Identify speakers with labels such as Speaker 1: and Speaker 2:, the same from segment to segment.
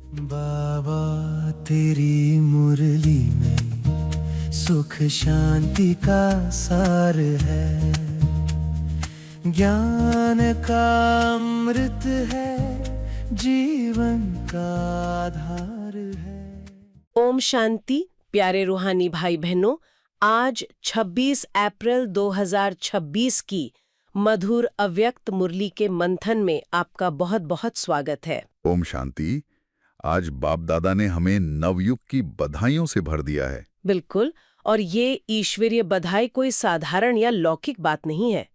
Speaker 1: बाबा तेरी मुरली में सुख शांति का सार है, ज्ञान का अमृत है, जीवन का आधार है।
Speaker 2: ओम शांति। प्यारे रूहानी भाई बहनों, आज 26 अप्रैल 2026 की मधुर अव्यक्त मुरली के मंथन में आपका बहुत बहुत स्वागत है।
Speaker 3: ओम शांति। आज बाप दादा ने हमें नवयुग की बधाइयों से भर दिया है।
Speaker 2: बिल्कुल, और ये ईश्वरीय बधाई कोई साधारण या लौकिक बात नहीं है।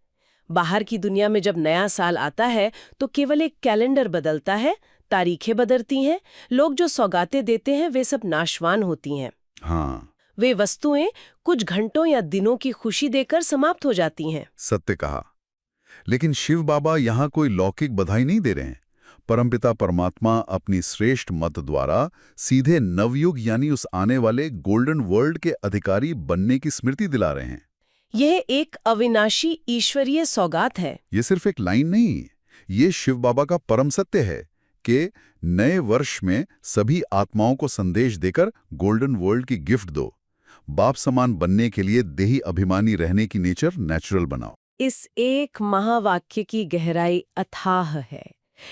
Speaker 2: बाहर की दुनिया में जब नया साल आता है तो केवल एक कैलेंडर बदलता है, तारीखें बदलती हैं, लोग जो सौगातें देते हैं वे सब नाशवान होती हैं।
Speaker 3: हाँ,
Speaker 2: वे वस्तुएं कुछ घंटों या दिनों की खुशी देकर समाप्त हो जाती हैं।
Speaker 3: सत्य कहा। लेकिन शिव बाबा यहाँ कोई लौकिक बधाई नहीं दे रहे हैं। परमपिता परमात्मा अपनी श्रेष्ठ मत द्वारा सीधे नवयुग यानी उस आने वाले गोल्डन वर्ल्ड के अधिकारी बनने की स्मृति दिला रहे हैं।
Speaker 2: यह एक अविनाशी ईश्वरीय सौगात है।
Speaker 3: ये सिर्फ एक लाइन नहीं, ये शिव बाबा का परम सत्य है कि नए वर्ष में सभी आत्माओं को संदेश देकर गोल्डन वर्ल्ड की गिफ्ट दो। बाप समान बनने के लिए देही अभिमानी रहने की नेचर नेचुरल बनाओ।
Speaker 2: इस एक महावाक्य की गहराई अथाह है।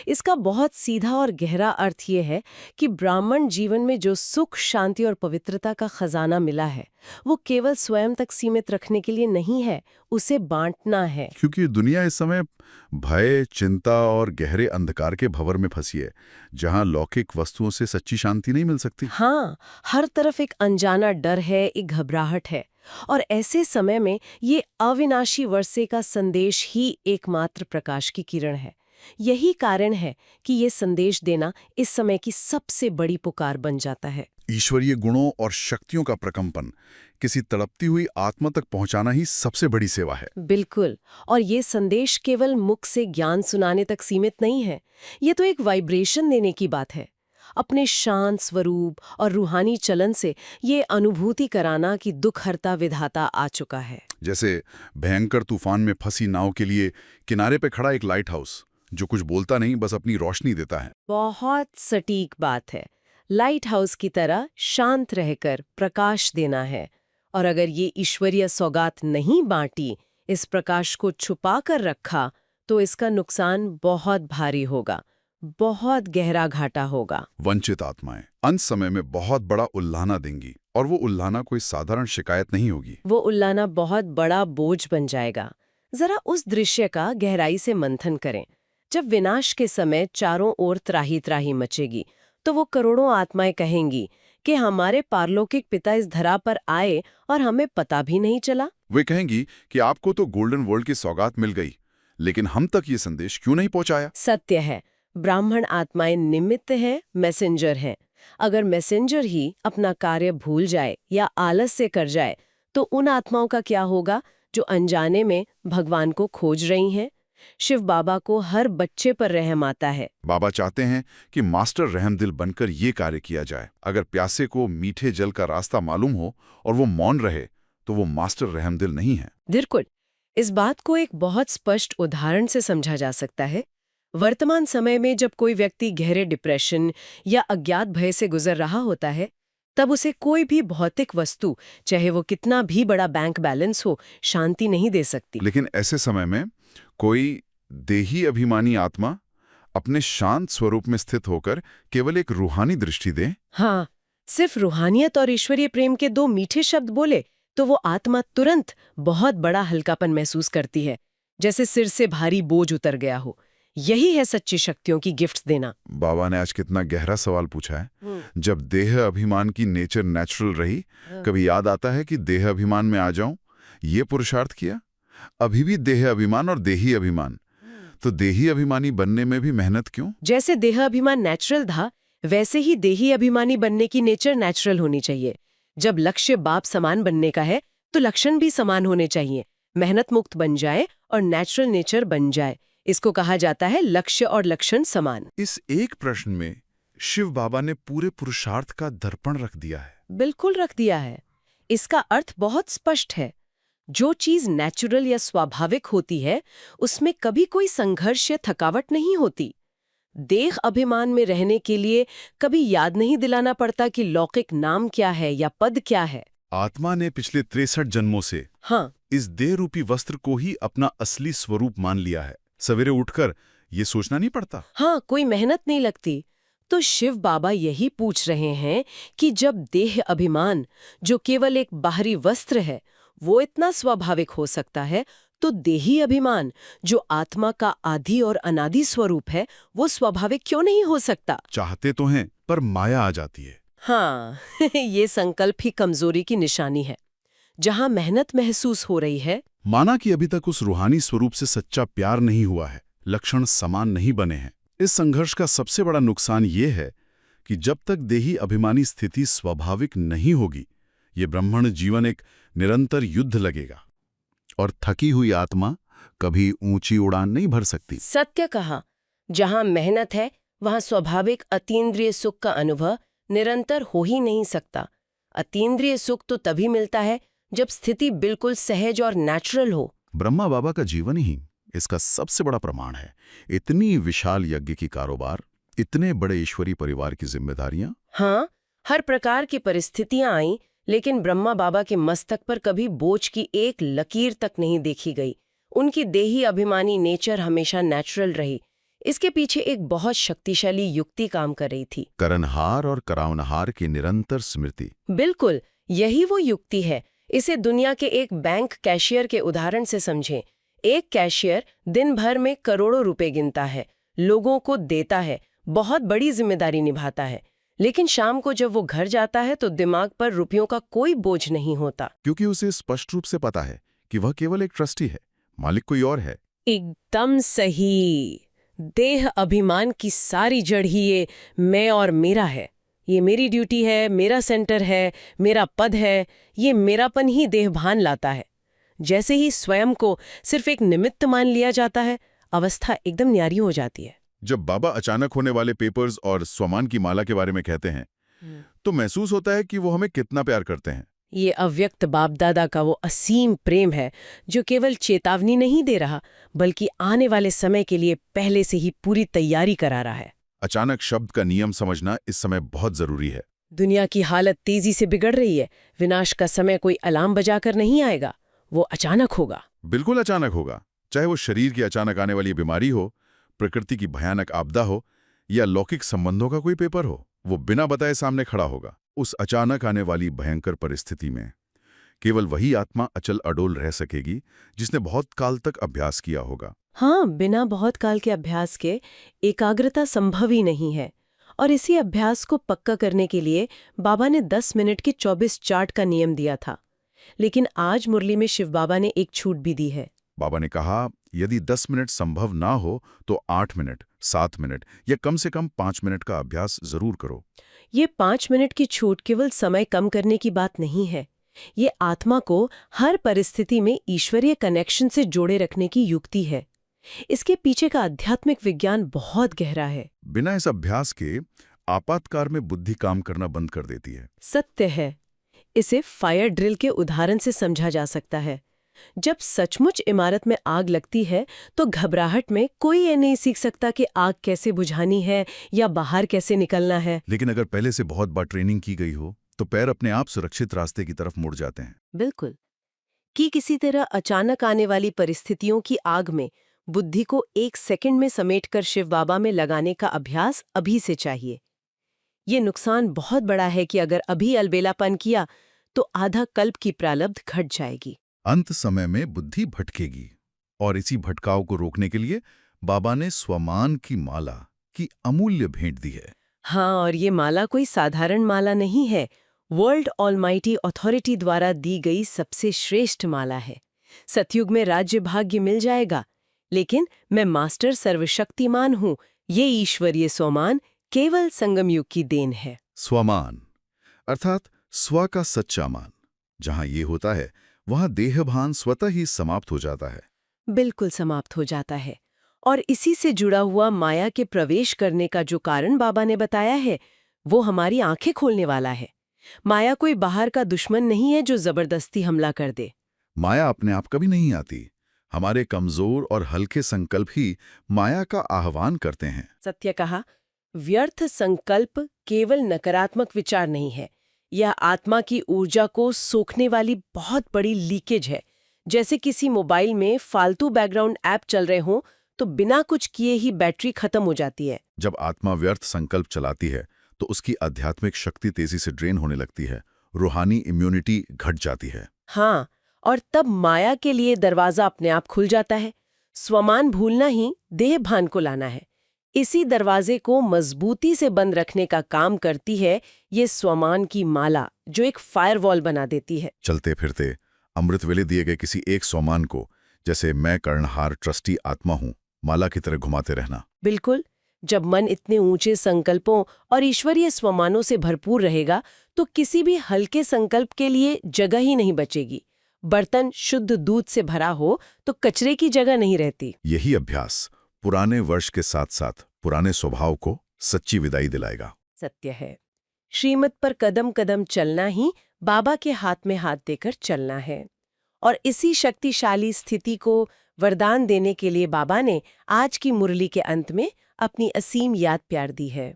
Speaker 2: इसका बहुत सीधा और गहरा अर्थ ये है कि ब्राह्मण जीवन में जो सुख, शांति और पवित्रता का खजाना मिला है वो केवल स्वयं तक सीमित रखने के लिए नहीं है, उसे बांटना है।
Speaker 3: क्योंकि दुनिया इस समय भय, चिंता और गहरे अंधकार के भंवर में फंसी है, जहां लौकिक वस्तुओं से सच्ची शांति नहीं मिल सकती।
Speaker 2: हाँ, हर तरफ एक अनजाना डर है, एक घबराहट है, और ऐसे समय में ये अविनाशी वर्षे का संदेश ही एकमात्र प्रकाश की किरण है। यही कारण है कि ये संदेश देना इस समय की सबसे बड़ी पुकार बन जाता है।
Speaker 3: ईश्वरीय गुणों और शक्तियों का प्रकंपन किसी तड़पती हुई आत्मा तक पहुंचाना ही सबसे बड़ी सेवा है।
Speaker 2: बिल्कुल, और ये संदेश केवल मुख से ज्ञान सुनाने तक सीमित नहीं है। ये तो एक वाइब्रेशन देने की बात है। अपने शांत स्वरूप और रूहानी चलन से ये अनुभूति कराना कि दुख हरता विधाता आ चुका है।
Speaker 3: जैसे भयंकर तूफान में फंसी नाव के लिए किनारे पे खड़ा एक लाइट हाउस जो कुछ बोलता नहीं, बस अपनी रोशनी देता है।
Speaker 2: बहुत सटीक बात है। लाइट हाउस की तरह शांत रहकर प्रकाश देना है। और अगर ये ईश्वरीय सौगात नहीं बांटी, इस प्रकाश को छुपा कर रखा, तो इसका नुकसान बहुत भारी होगा, बहुत गहरा घाटा होगा।
Speaker 3: वंचित आत्माएं अंत समय में बहुत बड़ा उल्लाना देंगी, और वो उल्लाना कोई साधारण शिकायत नहीं होगी।
Speaker 2: वो उल्लाना बहुत बड़ा बोझ बन जाएगा। जरा उस दृश्य का गहराई से मंथन करें। जब विनाश के समय चारों ओर त्राही त्राही मचेगी, तो वो करोड़ों आत्माएं कहेंगी कि हमारे पारलौकिक पिता इस धरा पर आए और हमें पता भी नहीं चला।
Speaker 3: वे कहेंगी कि आपको तो गोल्डन वर्ल्ड की सौगात मिल गई, लेकिन हम तक ये संदेश क्यों नहीं पहुंचाया?
Speaker 2: सत्य है, ब्राह्मण आत्माएं निमित्त हैं, मैसेंजर हैं। अगर मैसेंजर ही अपना कार्य भूल जाए या आलस से कर जाए, तो उन आत्माओं का क्या होगा जो अनजाने में भगवान को खोज रही हैं? शिव बाबा को हर बच्चे पर रहम आता है।
Speaker 3: बाबा चाहते हैं कि मास्टर रहमदिल बनकर ये कार्य किया जाए। अगर प्यासे को मीठे जल का रास्ता मालूम हो और वो मौन रहे, तो वो मास्टर रहमदिल नहीं है।
Speaker 2: बिल्कुल, इस बात को एक बहुत स्पष्ट उदाहरण से समझा जा सकता है। वर्तमान समय में जब कोई व्यक्ति गहरे डिप्रेशन या अज्ञात भय से गुजर रहा होता है, तब उसे कोई भी भौतिक वस्तु, चाहे वो कितना भी बड़ा बैंक बैलेंस हो, शांति नहीं दे सकती।
Speaker 3: लेकिन ऐसे समय में कोई देही अभिमानी आत्मा अपने शांत स्वरूप में स्थित होकर केवल एक रूहानी दृष्टि दे।
Speaker 2: हाँ, सिर्फ रूहानियत और ईश्वरीय प्रेम के दो मीठे शब्द बोले तो वो आत्मा तुरंत बहुत बड़ा हल्कापन महसूस करती है, जैसे सिर से भारी बोझ उतर गया हो। यही है सच्ची शक्तियों की गिफ्ट्स देना।
Speaker 3: बाबा ने आज कितना गहरा सवाल पूछा है। जब देह अभिमान की नेचर नेचुरल रही, कभी याद आता है कि देह अभिमान में आ जाऊं, ये पुरुषार्थ किया? अभी भी देह अभिमान और देही अभिमान, तो देही अभिमानी बनने में भी मेहनत क्यों?
Speaker 2: जैसे देह अभिमान नेचुरल था, वैसे ही देही अभिमानी बनने की नेचर नेचुरल होनी चाहिए। जब लक्ष्य बाप समान बनने का है, तो लक्षण भी समान होने चाहिए। मेहनत मुक्त बन जाए और नेचुरल नेचर बन जाए। इसको कहा जाता है लक्ष्य और लक्षण समान।
Speaker 3: इस एक प्रश्न में शिव बाबा ने पूरे पुरुषार्थ का दर्पण रख दिया है।
Speaker 2: बिल्कुल रख दिया है। इसका अर्थ बहुत स्पष्ट है। जो चीज नेचुरल या स्वाभाविक होती है, उसमें कभी कोई संघर्ष या थकावट नहीं होती। देह अभिमान में रहने के लिए कभी याद नहीं दिलाना पड़ता कि लौकिक नाम क्या है या पद क्या है।
Speaker 3: आत्मा ने पिछले 63 जन्मों से
Speaker 2: हाँ,
Speaker 3: इस देह रूपी वस्त्र को ही अपना असली स्वरूप मान लिया है। सवेरे उठकर ये सोचना नहीं पड़ता।
Speaker 2: हाँ, कोई मेहनत नहीं लगती। तो शिव बाबा यही पूछ रहे हैं कि जब देह अभिमान, जो केवल एक बाहरी वस्त्र है, वो इतना स्वाभाविक हो सकता है, तो देही अभिमान, जो आत्मा का आदि और अनादि स्वरूप है, वो स्वाभाविक क्यों नहीं हो सकता?
Speaker 3: चाहते तो हैं, पर माया आ जाती है।
Speaker 2: हाँ, ये संकल्प ही कमजोरी की निशानी है। जहां मेहनत महसूस हो रही है,
Speaker 3: माना कि अभी तक उस रूहानी स्वरूप से सच्चा प्यार नहीं हुआ है, लक्षण समान नहीं बने हैं। इस संघर्ष का सबसे बड़ा नुकसान ये है कि जब तक देही अभिमानी स्थिति स्वाभाविक नहीं होगी, ये ब्राह्मण जीवन एक निरंतर युद्ध लगेगा और थकी हुई आत्मा कभी ऊंची उड़ान नहीं भर सकती।
Speaker 2: सत्य कहा, जहां मेहनत है वहां स्वाभाविक अतीन्द्रिय सुख का अनुभव निरंतर हो ही नहीं सकता। अतीन्द्रिय सुख तो तभी मिलता है जब स्थिति बिल्कुल सहज और नेचुरल हो।
Speaker 3: ब्रह्मा बाबा का जीवन ही इसका सबसे बड़ा प्रमाण है। इतनी विशाल यज्ञ की कारोबार, इतने बड़े ईश्वरी परिवार की जिम्मेदारियां।
Speaker 2: हाँ, हर प्रकार की परिस्थितियां आईं, लेकिन ब्रह्मा बाबा के मस्तक पर कभी बोझ की एक लकीर तक नहीं देखी गई। उनकी देही अभिमानी नेचर हमेशा नेचुरल रही। इसके पीछे एक बहुत शक्तिशाली युक्ति काम कर रही थी।
Speaker 3: करनहार और करावनहार की निरंतर स्मृति।
Speaker 2: बिल्कुल, यही वो युक्ति है। इसे दुनिया के एक बैंक कैशियर के उदाहरण से समझें। एक कैशियर दिन भर में करोड़ों रुपए गिनता है, लोगों को देता है, बहुत बड़ी जिम्मेदारी निभाता है, लेकिन शाम को जब वो घर जाता है तो दिमाग पर रुपयों का कोई बोझ नहीं होता।
Speaker 3: क्योंकि उसे स्पष्ट रूप से पता है कि वह केवल एक ट्रस्टी है, मालिक कोई और है।
Speaker 2: एकदम सही। देह अभिमान की सारी जड़ ही ये मैं और मेरा है। ये मेरी ड्यूटी है, मेरा सेंटर है, मेरा पद है। ये मेरापन ही देहभान लाता है। जैसे ही स्वयं को सिर्फ एक निमित्त मान लिया जाता है, अवस्था एकदम न्यारी हो जाती है।
Speaker 3: जब बाबा अचानक होने वाले पेपर्स और स्वमान की माला के बारे में कहते हैं, तो महसूस होता है कि वो हमें कितना प्यार करते हैं।
Speaker 2: ये अव्यक्त बाप दादा का वो असीम प्रेम है, जो केवल चेतावनी नहीं दे रहा, बल्कि आने वाले समय के लिए पहले से ही पूरी तैयारी करा रहा है।
Speaker 3: अचानक शब्द का नियम समझना इस समय बहुत जरूरी है।
Speaker 2: दुनिया की हालत तेजी से बिगड़ रही है। विनाश का समय कोई अलार्म बजाकर नहीं आएगा, वो अचानक होगा।
Speaker 3: बिल्कुल अचानक होगा। चाहे वो शरीर की अचानक आने वाली बीमारी हो, प्रकृति की भयानक आपदा हो, या लौकिक संबंधों का कोई पेपर हो, वो बिना बताए सामने खड़ा होगा। उस अचानक आने वाली भयंकर परिस्थिति में केवल वही आत्मा अचल अडोल रह सकेगी जिसने बहुत काल तक अभ्यास किया होगा।
Speaker 2: हाँ, बिना बहुत काल के अभ्यास के एकाग्रता संभव ही नहीं है। और इसी अभ्यास को पक्का करने के लिए बाबा ने 10 मिनट की 24 चार्ट का नियम दिया था। लेकिन आज मुरली में शिव बाबा ने एक छूट भी दी है।
Speaker 3: बाबा ने कहा, यदि 10 मिनट संभव ना हो तो 8 मिनट, 7 मिनट या कम से कम 5 मिनट का अभ्यास जरूर करो।
Speaker 2: ये 5 मिनट की छूट केवल समय कम करने की बात नहीं है। ये आत्मा को हर परिस्थिति में ईश्वरीय कनेक्शन से जोड़े रखने की युक्ति है। इसके पीछे का आध्यात्मिक विज्ञान बहुत गहरा है।
Speaker 3: बिना इस अभ्यास के आपातकाल में बुद्धि काम करना बंद कर देती है।
Speaker 2: सत्य है। इसे फायर ड्रिल के उदाहरण से समझा जा सकता है। जब सचमुच इमारत में आग लगती है तो घबराहट में कोई ये नहीं सीख सकता कि आग कैसे बुझानी है या बाहर कैसे निकलना है।
Speaker 3: लेकिन अगर पहले से बहुत बार ट्रेनिंग की गई हो तो पैर अपने आप सुरक्षित रास्ते की तरफ मुड़ जाते हैं।
Speaker 2: बिल्कुल। कि किसी तरह अचानक आने वाली परिस्थितियों की आग में बुद्धि को 1 सेकंड में समेटकर शिव बाबा में लगाने का अभ्यास अभी से चाहिए। ये नुकसान बहुत बड़ा है कि अगर अभी अलबेलापन किया तो आधा कल्प की प्रारब्ध घट जाएगी।
Speaker 3: अंत समय में बुद्धि भटकेगी और इसी भटकाव को रोकने के लिए बाबा ने स्वमान की माला की अमूल्य भेंट दी है।
Speaker 2: हाँ, और ये माला कोई साधारण माला नहीं है। वर्ल्ड ऑलमाइटी अथॉरिटी द्वारा दी गई सबसे श्रेष्ठ माला है। सतयुग में राज्य भाग्य मिल जाएगा, लेकिन मैं मास्टर सर्वशक्तिमान हूँ, ये ईश्वरीय स्वमान केवल संगम युग की देन है।
Speaker 3: स्वमान अर्थात स्व का सच्चा मान। जहां ये होता है वहां देहभान स्वतः ही समाप्त हो जाता है।
Speaker 2: बिल्कुल समाप्त हो जाता है। और इसी से जुड़ा हुआ माया के प्रवेश करने का जो कारण बाबा ने बताया है, वो हमारी आंखें खोलने वाला है। माया कोई बाहर का दुश्मन नहीं है जो जबरदस्ती हमला कर दे।
Speaker 3: माया अपने आप कभी नहीं आती। हमारे कमजोर और हल्के संकल्प ही माया का आह्वान करते हैं।
Speaker 2: सत्य कहा। व्यर्थ संकल्प केवल नकारात्मक विचार नहीं है, यह आत्मा की ऊर्जा को सोखने वाली बहुत बड़ी लीकेज है। जैसे किसी मोबाइल में फालतू बैकग्राउंड ऐप चल रहे हों तो बिना कुछ किए ही बैटरी खत्म हो जाती है।
Speaker 3: जब आत्मा व्यर्थ संकल्प चलाती है तो उसकी आध्यात्मिक शक्ति तेजी से ड्रेन होने लगती है, रूहानी इम्यूनिटी घट जाती है।
Speaker 2: हाँ, और तब माया के लिए दरवाजा अपने आप खुल जाता है। स्वमान भूलना ही देह भान को लाना है। इसी दरवाजे को मजबूती से बंद रखने का काम करती है ये स्वमान की माला, जो एक फायरवॉल बना देती है।
Speaker 3: चलते फिरते अमृत वेले दिए गए किसी एक स्वमान को, जैसे मैं कर्णहार ट्रस्टी आत्मा हूं, माला की तरह घुमाते रहना।
Speaker 2: बिल्कुल। जब मन इतने ऊंचे संकल्पों और ईश्वरीय स्वमानों से भरपूर रहेगा तो किसी भी हल्के संकल्प के लिए जगह ही नहीं बचेगी। बर्तन शुद्ध दूध से भरा हो तो कचरे की जगह नहीं रहती।
Speaker 3: यही अभ्यास पुराने वर्ष के साथ साथ पुराने स्वभाव को सच्ची विदाई दिलाएगा।
Speaker 2: सत्य है। श्रीमत पर कदम कदम चलना ही बाबा के हाथ में हाथ देकर चलना है। और इसी शक्तिशाली स्थिति को वरदान देने के लिए बाबा ने आज की मुरली के अंत में अपनी असीम याद प्यार दी है।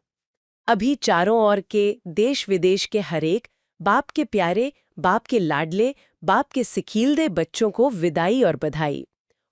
Speaker 2: अभी चारों ओर के देश विदेश के हरेक बाप के प्यारे, बाप के लाडले, बाप के सिखीलदे बच्चों को विदाई और बधाई।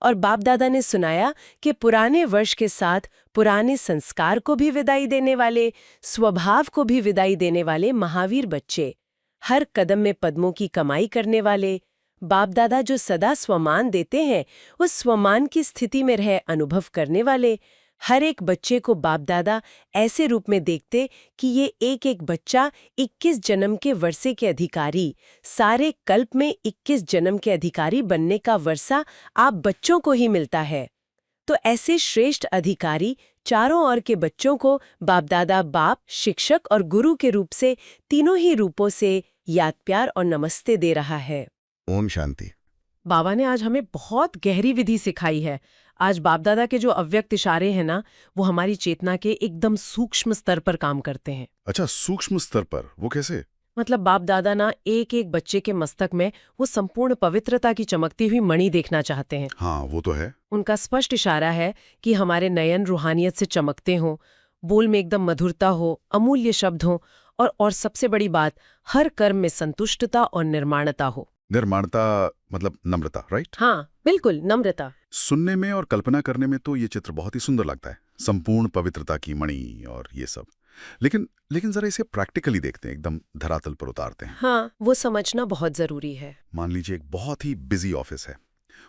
Speaker 2: और बाप दादा ने सुनाया कि पुराने वर्ष के साथ पुराने संस्कार को भी विदाई देने वाले, स्वभाव को भी विदाई देने वाले महावीर बच्चे, हर कदम में पद्मों की कमाई करने वाले, बाप दादा जो सदा स्वमान देते हैं उस स्वमान की स्थिति में रह अनुभव करने वाले, हर एक बच्चे को बाप दादा ऐसे रूप में देखते कि ये एक एक बच्चा 21 जन्म के वर्षे के अधिकारी, सारे कल्प में 21 जन्म के अधिकारी बनने का वर्षा आप बच्चों को ही मिलता है। तो ऐसे श्रेष्ठ अधिकारी चारों ओर के बच्चों को बाप दादा बाप, शिक्षक और गुरु के रूप से तीनों ही रूपों से याद प्यार और नमस्ते दे रहा है।
Speaker 3: ओम शांति।
Speaker 2: बाबा ने आज हमें बहुत गहरी विधि सिखाई है। आज बाप दादा के जो अव्यक्त इशारे हैं ना, वो हमारी चेतना के एकदम सूक्ष्म स्तर पर काम करते हैं।
Speaker 3: अच्छा, सूक्ष्म स्तर पर? वो कैसे?
Speaker 2: मतलब बाप दादा ना एक एक बच्चे के मस्तक में वो संपूर्ण पवित्रता की चमकती हुई मणि देखना चाहते हैं।
Speaker 3: हाँ, वो तो है।
Speaker 2: उनका स्पष्ट इशारा है कि हमारे नयन रूहानियत से चमकते हों, बोल में एकदम मधुरता हो, अमूल्य शब्द हो और सबसे बड़ी बात, हर कर्म में संतुष्टता और निर्माणता हो।
Speaker 3: निर्माणता मतलब नम्रता, राइट?
Speaker 2: हाँ बिल्कुल, नम्रता।
Speaker 3: सुनने में और कल्पना करने में तो ये चित्र बहुत ही सुंदर लगता है, संपूर्ण पवित्रता की मणि और ये सब। लेकिन जरा इसे प्रैक्टिकली देखते हैं, एकदम धरातल पर उतारते हैं।
Speaker 2: हाँ, वो समझना बहुत जरूरी है।
Speaker 3: मान लीजिए एक बहुत ही बिजी ऑफिस है,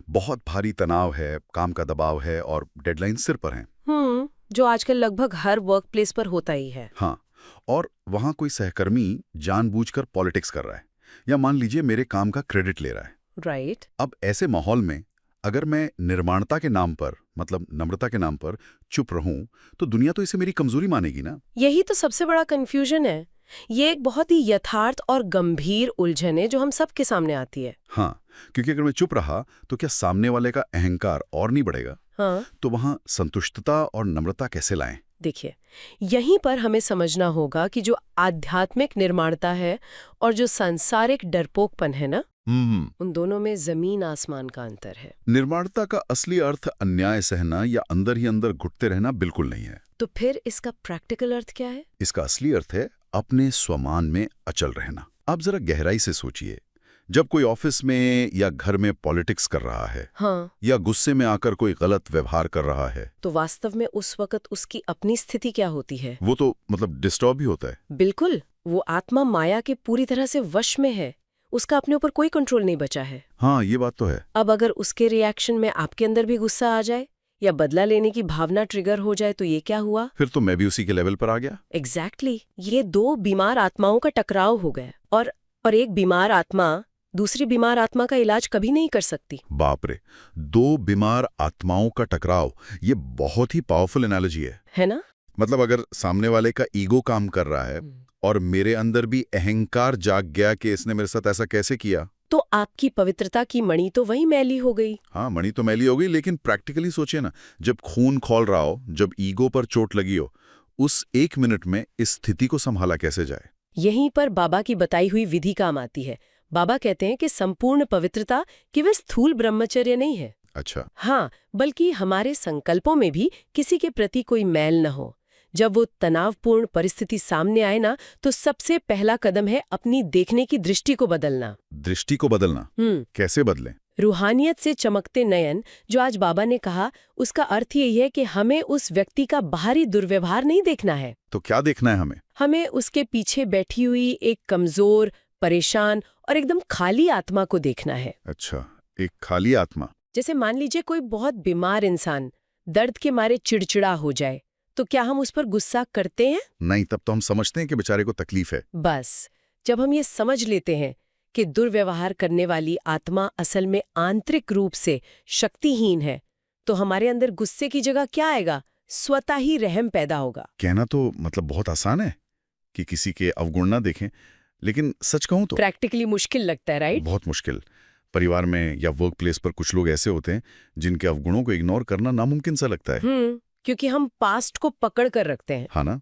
Speaker 3: बहुत भारी तनाव है, काम का दबाव है और डेडलाइन सिर पर है।
Speaker 2: जो आजकल लगभग हर वर्क प्लेस पर होता ही है।
Speaker 3: हाँ, और वहां कोई सहकर्मी जानबूझकर पॉलिटिक्स कर रहा है या मान लीजिए मेरे काम का क्रेडिट ले रहा है।
Speaker 2: राइट।
Speaker 3: अब ऐसे माहौल में अगर मैं निर्माणता के नाम पर, मतलब नम्रता के नाम पर चुप रहूं तो दुनिया तो इसे मेरी कमजोरी मानेगी ना।
Speaker 2: यही तो सबसे बड़ा कंफ्यूजन है। ये एक बहुत ही यथार्थ और गंभीर उलझन है जो हम सबके सामने आती है।
Speaker 3: हाँ, क्योंकि अगर मैं चुप रहा तो क्या सामने वाले का अहंकार और नहीं बढ़ेगा?
Speaker 2: हाँ,
Speaker 3: तो वहां संतुष्टता और नम्रता कैसे लाएं?
Speaker 2: देखिए, यहीं पर हमें समझना होगा कि जो आध्यात्मिक निर्माणता है और जो सांसारिक डरपोकपन है ना, उन दोनों में जमीन आसमान का अंतर है।
Speaker 3: निर्माणता का असली अर्थ अन्याय सहना या अंदर ही अंदर घुटते रहना बिल्कुल नहीं है।
Speaker 2: तो फिर इसका प्रैक्टिकल अर्थ क्या है?
Speaker 3: इसका असली अर्थ है अपने स्वमान में अचल रहना। आप जरा गहराई से सोचिए, जब कोई ऑफिस में या घर में पॉलिटिक्स कर रहा है,
Speaker 2: हाँ,
Speaker 3: या गुस्से में आकर कोई गलत व्यवहार कर रहा है,
Speaker 2: तो वास्तव में उस वक्त उसकी अपनी स्थिति क्या होती है?
Speaker 3: वो तो मतलब डिस्टर्ब ही होता है।
Speaker 2: बिल्कुल, वो आत्मा माया के पूरी तरह से वश में है। उसका अपने ऊपर कोई कंट्रोल नहीं बचा है।
Speaker 3: हाँ, ये बात तो है।
Speaker 2: अब अगर उसके रिएक्शन में आपके अंदर भी गुस्सा आ जाए या बदला लेने की भावना ट्रिगर हो जाए तो ये क्या हुआ?
Speaker 3: फिर तो मैं भी उसी के लेवल पर आ गया।
Speaker 2: एग्जैक्टली। ये दो बीमार आत्माओं का टकराव हो गया और एक बीमार आत्मा दूसरी बीमार आत्मा का इलाज कभी नहीं कर सकती।
Speaker 3: बाप रे, दो बीमार आत्माओं का टकराव, ये बहुत ही पावरफुल एनालॉजी है
Speaker 2: ना?
Speaker 3: मतलब अगर सामने वाले का ईगो काम कर रहा है और मेरे अंदर भी अहंकार जाग गया कि इसने मेरे साथ ऐसा कैसे किया,
Speaker 2: तो आपकी पवित्रता की मणि तो वही मैली हो गई।
Speaker 3: हाँ, मणि तो मैली हो गई, लेकिन प्रैक्टिकली सोचिए ना, जब खून खौल रहा हो, जब ईगो पर चोट लगी हो, उस 1 मिनट में इस स्थिति को संभाला कैसे जाए?
Speaker 2: यहीं पर बाबा की बताई हुई विधि काम आती है। बाबा कहते हैं कि संपूर्ण पवित्रता केवल स्थूल ब्रह्मचर्य नहीं है।
Speaker 3: अच्छा,
Speaker 2: हाँ, बल्कि हमारे संकल्पों में भी किसी के प्रति कोई मैल न हो। जब वो तनावपूर्ण परिस्थिति सामने आए ना, तो सबसे पहला कदम है अपनी देखने की दृष्टि को बदलना।
Speaker 3: दृष्टि को बदलना कैसे बदलें?
Speaker 2: रूहानियत से चमकते नयन, जो आज बाबा ने कहा, उसका अर्थ यही है कि हमें उस व्यक्ति का बाहरी दुर्व्यवहार नहीं देखना है।
Speaker 3: तो क्या देखना है हमें?
Speaker 2: हमें उसके पीछे बैठी हुई एक कमजोर, परेशान और एकदम खाली आत्मा को देखना है।
Speaker 3: अच्छा, एक खाली आत्मा।
Speaker 2: जैसे मान लीजिए कोई बहुत बीमार इंसान दर्द के मारे चिड़चिड़ा हो जाए, तो क्या हम उस पर गुस्सा करते हैं?
Speaker 3: नहीं, तब तो हम समझते हैं कि बेचारे को तकलीफ है।
Speaker 2: बस, जब हम ये समझ लेते हैं कि दुर्व्यवहार करने वाली आत्मा असल में आंतरिक रूप से शक्तिहीन है, तो हमारे अंदर गुस्से की जगह क्या आएगा? स्वतः ही रहम पैदा होगा।
Speaker 3: कहना तो मतलब बहुत आसान है कि किसी के अवगुण ना देखें, लेकिन सच कहूं तो
Speaker 2: प्रैक्टिकली मुश्किल लगता है, राइट?
Speaker 3: बहुत मुश्किल। परिवार में या वर्क प्लेस पर कुछ लोग ऐसे होते हैं जिनके अवगुणों को इग्नोर करना नामुमकिन सा लगता है।
Speaker 2: क्योंकि हम पास्ट को पकड़ कर रखते हैं।
Speaker 3: हाँ ना,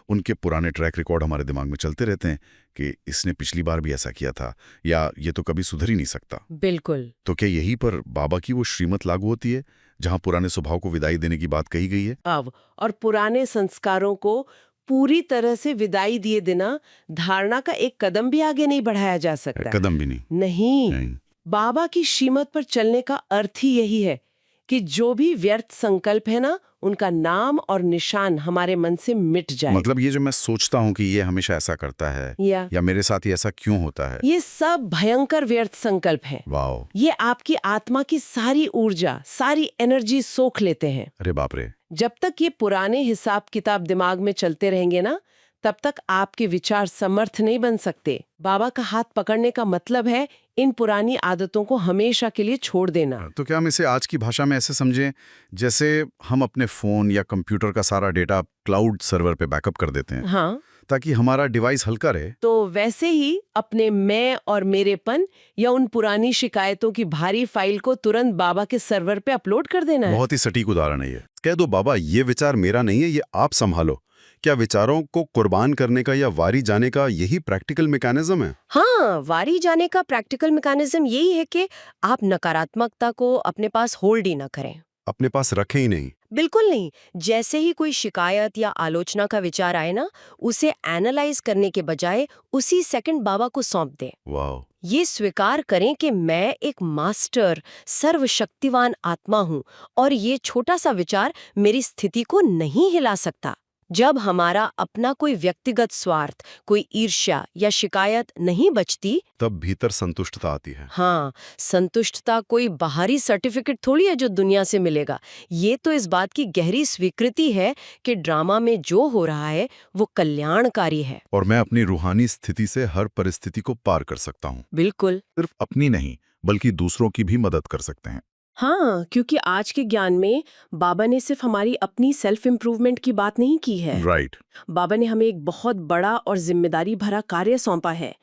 Speaker 3: उनके पुराने ट्रैक रिकॉर्ड हमारे दिमाग में चलते रहते हैं कि इसने पिछली बार भी ऐसा किया था, या ये तो कभी सुधर ही नहीं सकता।
Speaker 2: बिल्कुल।
Speaker 3: तो क्या यही पर बाबा की वो श्रीमत लागू होती है जहां पुराने स्वभाव को विदाई देने की बात कही गई है?
Speaker 2: और पुराने संस्कारों को पूरी तरह से विदाई दिए देना धारणा का एक कदम भी आगे नहीं बढ़ाया जा सकता।
Speaker 3: कदम भी नहीं।
Speaker 2: नहीं। बाबा की श्रीमत पर चलने का अर्थ ही यही है कि जो भी व्यर्थ संकल्प है ना, उनका नाम और निशान हमारे मन से मिट जाए।
Speaker 3: मतलब ये जो मैं सोचता हूँ कि ये हमेशा ऐसा करता है या मेरे साथ ही ऐसा क्यों होता है,
Speaker 2: ये सब भयंकर व्यर्थ संकल्प हैं।
Speaker 3: वाओ।
Speaker 2: ये आपकी आत्मा की सारी ऊर्जा, सारी एनर्जी सोख लेते हैं।
Speaker 3: अरे बाप रे।
Speaker 2: जब तक ये पुराने हिसाब किताब दिमाग में चलते रहेंगे ना, तब तक आपके विचार समर्थ नहीं बन सकते। बाबा का हाथ पकड़ने का मतलब है इन पुरानी आदतों को हमेशा के लिए छोड़ देना।
Speaker 3: तो क्या हम इसे आज की भाषा में ऐसे समझें जैसे हम अपने फोन या कंप्यूटर का सारा डेटा क्लाउड सर्वर पे बैकअप कर देते हैं?
Speaker 2: हाँ,
Speaker 3: ताकि हमारा डिवाइस हल्का रहे।
Speaker 2: तो वैसे ही अपने मैं और मेरेपन या उन पुरानी शिकायतों की भारी फाइल को तुरंत बाबा के सर्वर पे अपलोड कर देना है।
Speaker 3: बहुत ही सटीक उदाहरण है ये।
Speaker 4: कह दो बाबा, ये विचार मेरा नहीं है, ये आप संभालो। क्या विचारों को कुर्बान करने का या वारी जाने का यही प्रैक्टिकल मैकेनिज्म है?
Speaker 2: हाँ, वारी जाने का प्रैक्टिकल मैकेनिज्म यही है कि आप नकारात्मकता को अपने पास होल्ड ही ना करें,
Speaker 4: अपने पास रखे ही नहीं।
Speaker 2: बिल्कुल नहीं। जैसे ही कोई शिकायत या आलोचना का विचार आए ना, उसे एनालाइज करने के बजाय उसी सेकंड बाबा को सौंप दें।
Speaker 4: वाह।
Speaker 2: ये स्वीकार करें कि मैं एक मास्टर, सर्वशक्तिवान आत्मा हूँ और ये छोटा सा विचार मेरी स्थिति को नहीं हिला सकता। जब हमारा अपना कोई व्यक्तिगत स्वार्थ, कोई ईर्ष्या या शिकायत नहीं बचती,
Speaker 4: तब भीतर संतुष्टता आती है।
Speaker 2: हाँ, संतुष्टता कोई बाहरी सर्टिफिकेट थोड़ी है जो दुनिया से मिलेगा। ये तो इस बात की गहरी स्वीकृति है कि ड्रामा में जो हो रहा है वो कल्याणकारी है।
Speaker 3: और मैं अपनी रूहानी स्थिति से हर परिस्थिति को पार कर सकता हूँ।
Speaker 2: बिल्कुल।
Speaker 3: सिर्फ अपनी नहीं, बल्कि दूसरों की भी मदद कर सकते हैं।
Speaker 2: हाँ, क्योंकि आज के ज्ञान में बाबा ने सिर्फ हमारी अपनी सेल्फ इम्प्रूवमेंट की बात नहीं की है।
Speaker 3: राइट।
Speaker 2: बाबा ने हमें एक बहुत बड़ा और जिम्मेदारी भरा कार्य सौंपा है।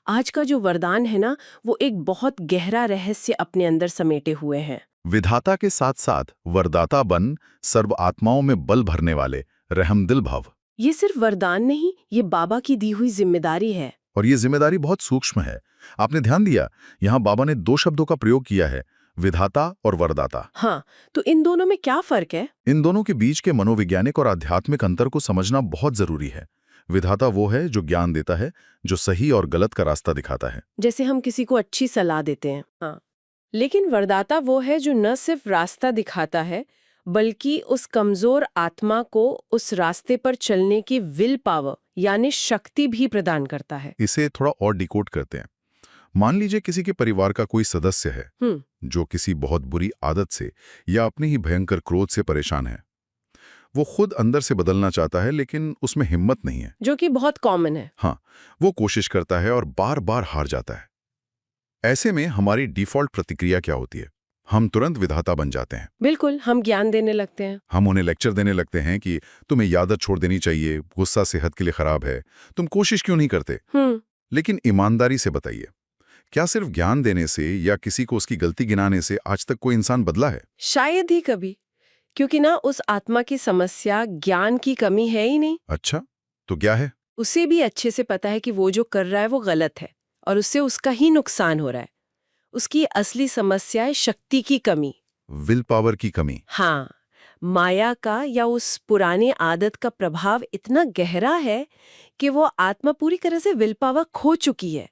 Speaker 2: आज का जो वरदान है ना, वो एक बहुत गहरा रहस्य अपने अंदर समेटे हुए हैं।
Speaker 3: विधाता के साथ साथ वरदाता बन सर्व आत्माओं में बल भरने वाले रहमदिल भव।
Speaker 2: ये सिर्फ वरदान नहीं, ये बाबा की दी हुई जिम्मेदारी है।
Speaker 3: और ये जिम्मेदारी बहुत सूक्ष्म है। आपने ध्यान दिया, यहाँ बाबा ने 2 शब्दों का प्रयोग किया है, विधाता और वरदाता।
Speaker 2: हाँ, तो इन दोनों में क्या फर्क है?
Speaker 3: इन दोनों के बीच के मनोवैज्ञानिक और आध्यात्मिक अंतर को समझना बहुत जरूरी है। विधाता वो है जो ज्ञान देता है, जो सही और गलत का रास्ता दिखाता है।
Speaker 2: जैसे हम किसी को अच्छी सलाह देते हैं। हाँ, लेकिन वरदाता वो है जो न सिर्फ रास्ता दिखाता है, बल्कि उस कमजोर आत्मा को उस रास्ते पर चलने की विल पावर यानी शक्ति भी प्रदान करता है।
Speaker 3: इसे थोड़ा और डिकोड करते हैं। मान लीजिए किसी के परिवार का कोई सदस्य है जो किसी बहुत बुरी आदत से या अपने ही भयंकर क्रोध से परेशान है। वो खुद अंदर से बदलना चाहता है, लेकिन उसमें हिम्मत नहीं है,
Speaker 2: जो कि बहुत कॉमन है।
Speaker 3: हाँ, वो कोशिश करता है और बार बार हार जाता है। ऐसे में हमारी डिफॉल्ट प्रतिक्रिया क्या होती है? हम तुरंत विधाता बन जाते हैं।
Speaker 2: बिल्कुल, हम ज्ञान देने लगते हैं।
Speaker 3: हम उन्हें लेक्चर देने लगते हैं कि तुम्हें ये आदत छोड़ देनी चाहिए, गुस्सा सेहत के लिए खराब है, तुम कोशिश क्यों नहीं करते? लेकिन ईमानदारी से बताइए, क्या सिर्फ ज्ञान देने से या किसी को उसकी गलती गिनाने से आज तक कोई इंसान बदला है?
Speaker 2: शायद ही कभी, क्योंकि ना उस आत्मा की समस्या ज्ञान की कमी है ही नहीं।
Speaker 3: अच्छा, तो क्या है?
Speaker 2: उसे भी अच्छे से पता है कि वो जो कर रहा है वो गलत है और उससे उसका ही नुकसान हो रहा है। उसकी असली समस्या है शक्ति की कमी,
Speaker 3: विल पावर की कमी।
Speaker 2: हाँ, माया का या उस पुराने आदत का प्रभाव इतना गहरा है कि वो आत्मा पूरी तरह से विल पावर खो चुकी है।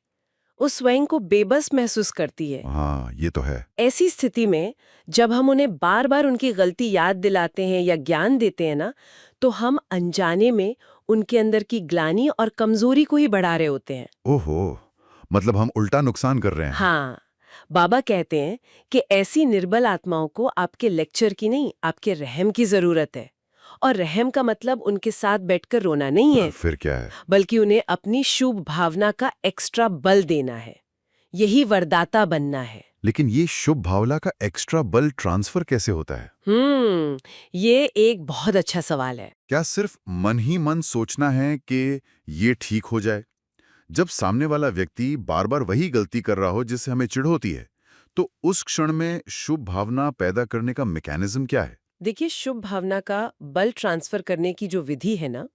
Speaker 2: उस स्वयं को बेबस महसूस करती है।
Speaker 3: हाँ, ये तो है।
Speaker 2: ऐसी स्थिति में जब हम उन्हें बार बार उनकी गलती याद दिलाते हैं या ज्ञान देते हैं ना, तो हम अनजाने में उनके अंदर की ग्लानि और कमजोरी को ही बढ़ा रहे होते हैं।
Speaker 3: ओहो, मतलब हम उल्टा नुकसान कर रहे हैं।
Speaker 2: हाँ, बाबा कहते हैं कि ऐसी निर्बल आत्माओं को आपके लेक्चर की नहीं, आपके रहम की जरूरत है। और रहम का मतलब उनके साथ बैठकर रोना नहीं है,
Speaker 3: फिर क्या है?
Speaker 2: बल्कि उन्हें अपनी शुभ भावना का एक्स्ट्रा बल देना है। यही वरदाता बनना है।
Speaker 3: लेकिन ये शुभ भावना का एक्स्ट्रा बल ट्रांसफर कैसे होता है?
Speaker 2: ये एक बहुत अच्छा सवाल है।
Speaker 3: क्या सिर्फ मन ही मन सोचना है कि ये ठीक हो जाए? जब सामने वाला व्यक्ति बार बार वही गलती कर रहा हो जिससे हमें चिढ़ होती है, तो उस क्षण में शुभ भावना पैदा करने का मैकेनिज्म क्या है?
Speaker 2: देखिए, शुभ भावना का बल ट्रांसफर करने की जो विधि है ना,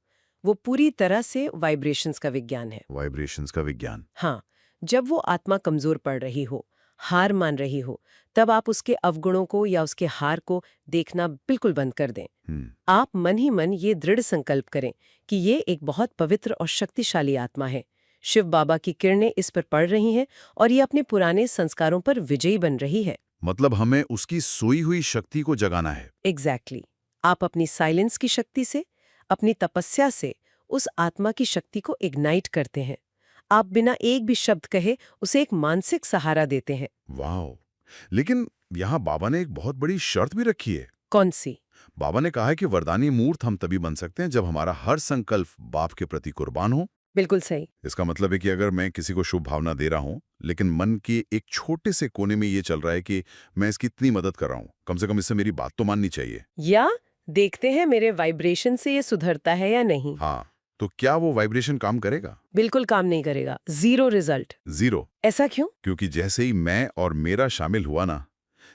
Speaker 2: वो पूरी तरह से वाइब्रेशंस का विज्ञान है।
Speaker 3: वाइब्रेशंस का विज्ञान।
Speaker 2: हाँ, जब वो आत्मा कमजोर पड़ रही हो, हार मान रही हो, तब आप उसके अवगुणों को या उसके हार को देखना बिल्कुल बंद कर दें। आप मन ही मन ये दृढ़ संकल्प करें कि ये एक बहुत पवित्र और शक्तिशाली आत्मा है। शिव बाबा की किरणें इस पर पड़ रही हैं और ये अपने पुराने संस्कारों पर विजयी बन रही है।
Speaker 3: मतलब हमें उसकी सोई हुई शक्ति को जगाना है।
Speaker 2: एग्जैक्टली। आप अपनी साइलेंस की शक्ति से, अपनी तपस्या से उस आत्मा की शक्ति को इग्नाइट करते हैं। आप बिना एक भी शब्द कहे उसे एक मानसिक सहारा देते हैं।
Speaker 3: वाह! लेकिन यहाँ बाबा ने एक बहुत बड़ी शर्त भी रखी है।
Speaker 2: कौन सी?
Speaker 3: बाबा ने कहा है कि वरदानी मूर्त हम तभी बन सकते हैं जब हमारा हर संकल्प बाप के प्रति कुर्बान हो।
Speaker 2: बिल्कुल सही।
Speaker 3: इसका मतलब है कि अगर मैं किसी को शुभ भावना दे रहा हूं, लेकिन मन के एक छोटे से कोने में ये चल रहा है कि मैं इसकी इतनी मदद कर रहा हूं, कम से कम इससे मेरी बात तो माननी चाहिए।
Speaker 2: या देखते हैं मेरे वाइब्रेशन से ये सुधरता है या नहीं।
Speaker 3: हाँ, तो क्या वो वाइब्रेशन काम करेगा?
Speaker 2: बिल्कुल काम नहीं करेगा। Zero result.
Speaker 3: जीरो।
Speaker 2: ऐसा क्यों?
Speaker 3: क्योंकि जैसे ही मैं और मेरा शामिल हुआ ना,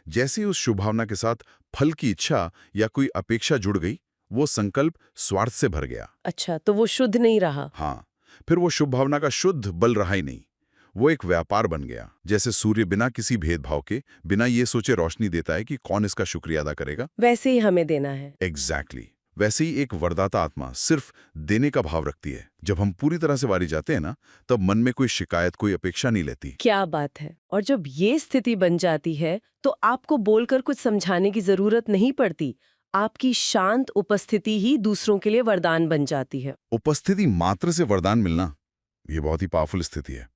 Speaker 3: जैसे ही उस शुभ भावना के साथ फल की इच्छा या कोई अपेक्षा जुड़ गई, वो संकल्प स्वार्थ से भर गया।
Speaker 2: अच्छा, तो वो शुद्ध नहीं रहा।
Speaker 3: हाँ, फिर वो शुभ भावना का शुद्ध बल रहा ही नहीं। वो एक व्यापार बन गया। जैसे सूर्य बिना किसी भेदभाव के, बिना ये सोचे रोशनी देता है कि कौन इसका शुक्रिया अदा करेगा,
Speaker 2: वैसे ही हमें देना है।
Speaker 3: एग्जैक्टली। वैसे ही एक वरदाता आत्मा सिर्फ देने का भाव रखती है। जब हम पूरी तरह से वारी जाते हैं ना, तब मन में कोई शिकायत, कोई अपेक्षा नहीं लेती।
Speaker 2: क्या बात है। और जब ये स्थिति बन जाती है तो आपको बोलकर कुछ समझाने की जरूरत नहीं पड़ती। आपकी शांत उपस्थिति ही दूसरों के लिए वरदान बन जाती है।
Speaker 3: उपस्थिति मात्र से वरदान मिलना, ये बहुत ही पावरफुल स्थिति है।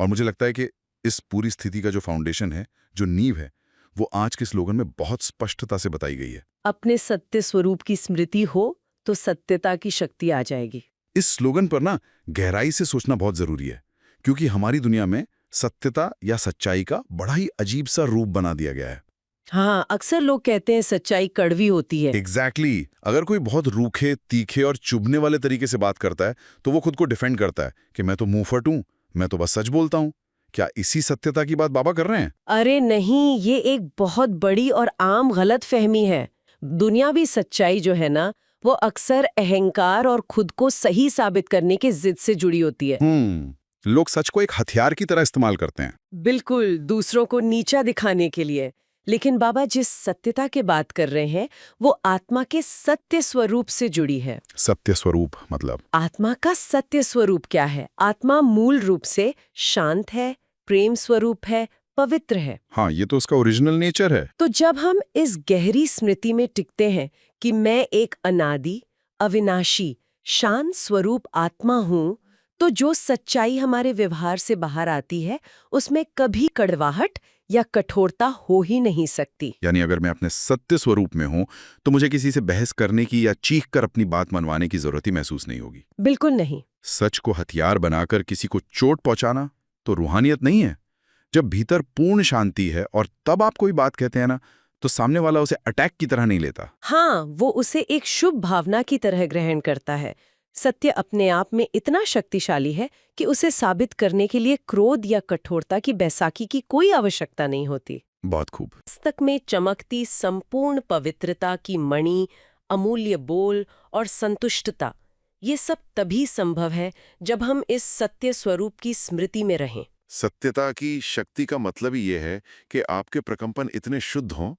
Speaker 3: और मुझे लगता है कि इस पूरी स्थिति का जो फाउंडेशन है, जो नींव है, वो आज के स्लोगन में बहुत स्पष्टता से बताई गई है।
Speaker 2: अपने सत्य स्वरूप की स्मृति हो तो सत्यता की शक्ति आ जाएगी।
Speaker 3: इस स्लोगन पर ना गहराई से सोचना बहुत जरूरी है, क्योंकि हमारी दुनिया में सत्यता या सच्चाई का बड़ा ही अजीब सा रूप बना दिया गया है।
Speaker 2: हाँ, अक्सर लोग कहते हैं सच्चाई कड़वी होती है।
Speaker 3: एग्जैक्टली। अगर कोई बहुत रूखे, तीखे और चुभने वाले तरीके से बात करता है, तो वो खुद को डिफेंड करता है कि मैं तो मुंह फट हूं, मैं तो बस सच बोलता हूं। क्या इसी सत्यता की बात बाबा कर रहे हैं?
Speaker 2: अरे नहीं, ये एक बहुत बड़ी और आम गलत फहमी है। दुनियावी सच्चाई जो है ना, वो अक्सर अहंकार और खुद को सही साबित करने के जिद से जुड़ी होती है।
Speaker 3: लोग सच को एक हथियार की तरह इस्तेमाल करते हैं।
Speaker 2: बिल्कुल, दूसरों को नीचा दिखाने के लिए। लेकिन बाबा जिस सत्यता की बात कर रहे हैं, वो आत्मा के सत्य स्वरूप से जुड़ी है।
Speaker 3: सत्य स्वरूप मतलब?
Speaker 2: आत्मा का सत्य स्वरूप क्या है? आत्मा मूल रूप से शांत है, प्रेम स्वरूप है, पवित्र है।
Speaker 3: हाँ, ये तो उसका ओरिजिनल नेचर है।
Speaker 2: तो जब हम इस गहरी स्मृति में टिकते हैं कि मैं एक अनादि, अविनाशी, शांत स्वरूप आत्मा हूँ, तो जो सच्चाई हमारे व्यवहार से बाहर आती है, उसमें कभी कड़वाहट या कठोरता हो ही नहीं सकती।
Speaker 3: यानी अगर मैं अपने सत्य स्वरूप में हूं, तो मुझे किसी से बहस करने की या चीख कर अपनी बात मनवाने की जरूरत ही महसूस नहीं होगी।
Speaker 2: बिल्कुल नहीं।
Speaker 3: सच को हथियार बनाकर किसी को चोट पहुंचाना तो रूहानियत नहीं है। जब भीतर पूर्ण शांति है और तब आप कोई बात कहते हैं ना, तो सामने वाला उसे अटैक की तरह नहीं लेता।
Speaker 2: हाँ, वो उसे एक शुभ भावना की तरह ग्रहण करता है। सत्य अपने आप में इतना शक्तिशाली है कि उसे साबित करने के लिए क्रोध या कठोरता की बैसाखी की कोई आवश्यकता नहीं होती।
Speaker 3: बहुत खूब।
Speaker 2: पुस्तक में चमकती संपूर्ण पवित्रता की मणि, अमूल्य बोल और संतुष्टता, ये सब तभी संभव है जब हम इस सत्य स्वरूप की स्मृति में रहें।
Speaker 3: सत्यता की शक्ति का मतलब ही ये है कि आपके प्रकंपन इतने शुद्ध हों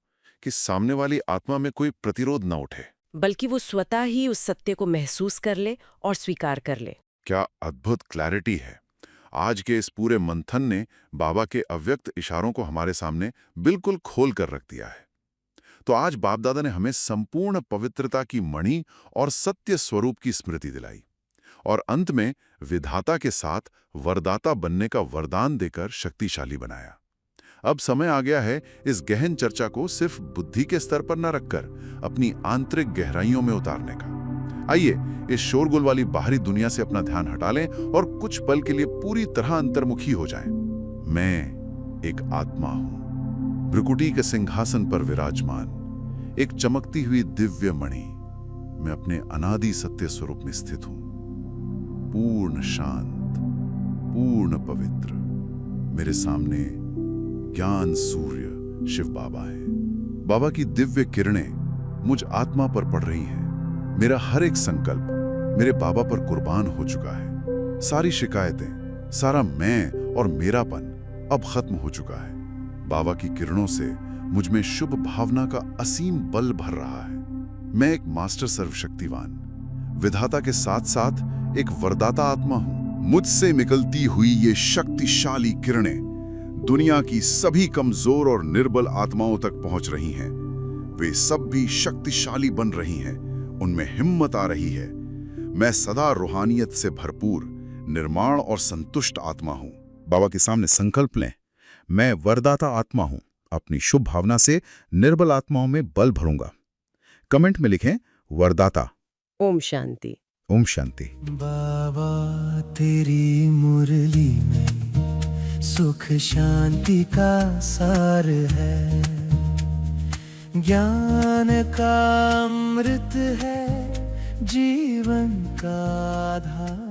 Speaker 3: कि सामने वाली आत्मा में कोई प्रतिरोध न उठे।
Speaker 2: बल्कि वो स्वतः ही उस सत्य को महसूस कर ले और स्वीकार कर ले।
Speaker 3: क्या अद्भुत क्लैरिटी है। आज के इस पूरे मंथन ने बाबा के अव्यक्त इशारों को हमारे सामने बिल्कुल खोल कर रख दिया है। तो आज बाप दादा ने हमें संपूर्ण पवित्रता की मणि और सत्य स्वरूप की स्मृति दिलाई और अंत में विधाता के साथ वरदाता बनने का वरदान देकर शक्तिशाली बनाया। अब समय आ गया है इस गहन चर्चा को सिर्फ बुद्धि के स्तर पर न रखकर अपनी आंतरिक गहराइयों में उतारने का। आइए इस शोरगुल वाली बाहरी दुनिया से अपना ध्यान हटा लें और कुछ पल के लिए पूरी तरह अंतर्मुखी हो जाएं। मैं एक आत्मा हूं, भ्रुकुटी के सिंहासन पर विराजमान, एक चमकती हुई दिव्य मणि। मैं अपने अनादि सत्य स्वरूप में स्थित हूं, पूर्ण शांत, पूर्ण पवित्र। मेरे सामने ज्ञान सूर्य शिव बाबा है। बाबा की दिव्य किरणें मुझ आत्मा पर पड़ रही हैं। मेरा हर एक संकल्प मेरे बाबा पर कुर्बान हो चुका है। सारी शिकायतें, सारा मैं और मेरापन अब खत्म हो चुका है। बाबा की किरणों से मुझ में शुभ भावना का असीम बल भर रहा है। मैं एक मास्टर सर्वशक्तिवान, विधाता के साथ साथ एक वरदाता आत्मा हूं। मुझसे निकलती हुई ये शक्तिशाली किरणें दुनिया की सभी कमजोर और निर्बल आत्माओं तक पहुंच रही हैं। वे सब भी शक्तिशाली बन रही हैं, उनमें हिम्मत आ रही है। मैं सदा रूहानियत से भरपूर, निर्माण और संतुष्ट आत्मा हूं।
Speaker 4: बाबा के सामने संकल्प लें, मैं वरदाता आत्मा हूं, अपनी शुभ भावना से निर्बल आत्माओं में बल भरूंगा। कमेंट में लिखें वरदाता।
Speaker 2: ओम शांति।
Speaker 4: ओम शांति।
Speaker 1: बाबा तेरी मुरली में सुख शांति का सार है, ज्ञान का अमृत है, जीवन का आधार।